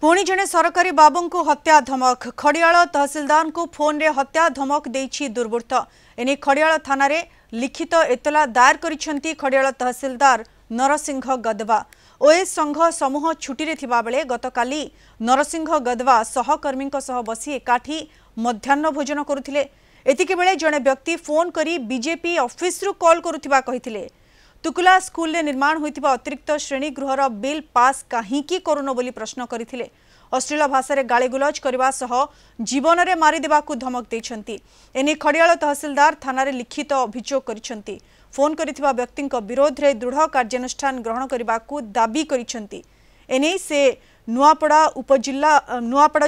पुणी जड़े सरकारी बाबू को हत्या धमक खड़ियाल तहसिलदार को फोन रे हत्या धमक देछि दुर्वृत्त एने खड़ियाल थाना रे लिखित एतला दायर करिसेंती खड़ियाल तहसिलदार नरसिंह गदवा ओएस संघ समूह छुट्टी रे थिबा बेले गतकाली नरसिंह गदवा सहकर्मी सह बसी एकाठी मध्याह्न भोजन करुथिले एतिके बेले जड़े व्यक्ति फोन करी बीजेपी ऑफिस रु कॉल करुथिबा कहिथिले तुकुला स्कूल निर्माण होइतिबा अतिरिक्त श्रेणी गृहर बिल पास काहींकी करुन बोली प्रश्न करथिले अश्लील भाषा रे गालीगुलज करबा सह जीवन रे मारी देबाकू धमक दैछंती एने खड़ियाल तहसिलदार थाना रे लिखित अभियोग करिसेंती फोन करिथिबा व्यक्तिक विरोध रे दृढ़ कार्यानुष्ठान ग्रहण करबाकू दाबी करिसेंती एने से नुआपड़ा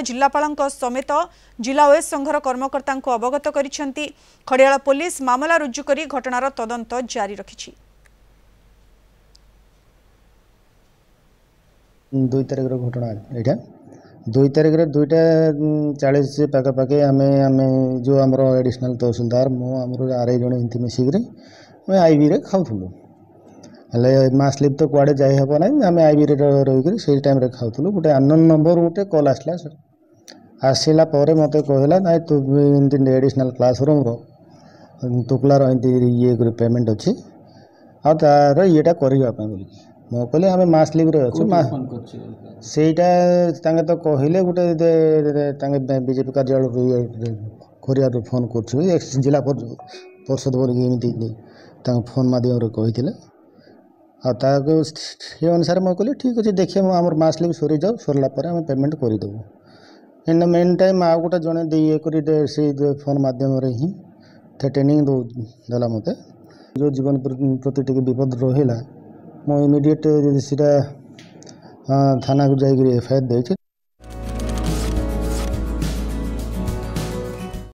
जिलापालक समेत जिला ओएस संघर कर्मकर्ता अवगत करिसेंती खड़ियाल पुलिस मामला रुजु करी घटनार तदंत जारी रखिछि। 2 तारिख घटना यहाँ 2 तारिख 2:40 पाखापाखि आम जो आम एडिशनल तहसिलदार मुझे आरआई जन एमती मिसिक आईबी रे खाऊलु हेल्ले मास लिप तो कुआड़े जाइब ना आम आईबी रही से टाइम खाऊलु गोटे अननोन नंबर गोटे कल आसला मत कहला ना तू एमती एडिशनल क्लासरूम तुकलार ये पेमेंट अच्छी आ तार येटा करने मो कहले आम मास लिव रे अच्छे सेटा तो कहले गोटे बीजेपी कार्यालय खोरिया फोन कर जिला परिषद बोली फोन माध्यम कही से अनुसार मुझे कहली ठीक अच्छे देखिए आम मास लिव सरी जाऊ सरला आम पेमेंट करदेबू इन मेन टाइम आ गोटे जड़े ये कर फोन माध्यम ही थ्रेटनिंग देला मत जो जीवन प्रति टी विपद रहा मु इमिडिएट सीधा थाना को जाकर एफआईआर देती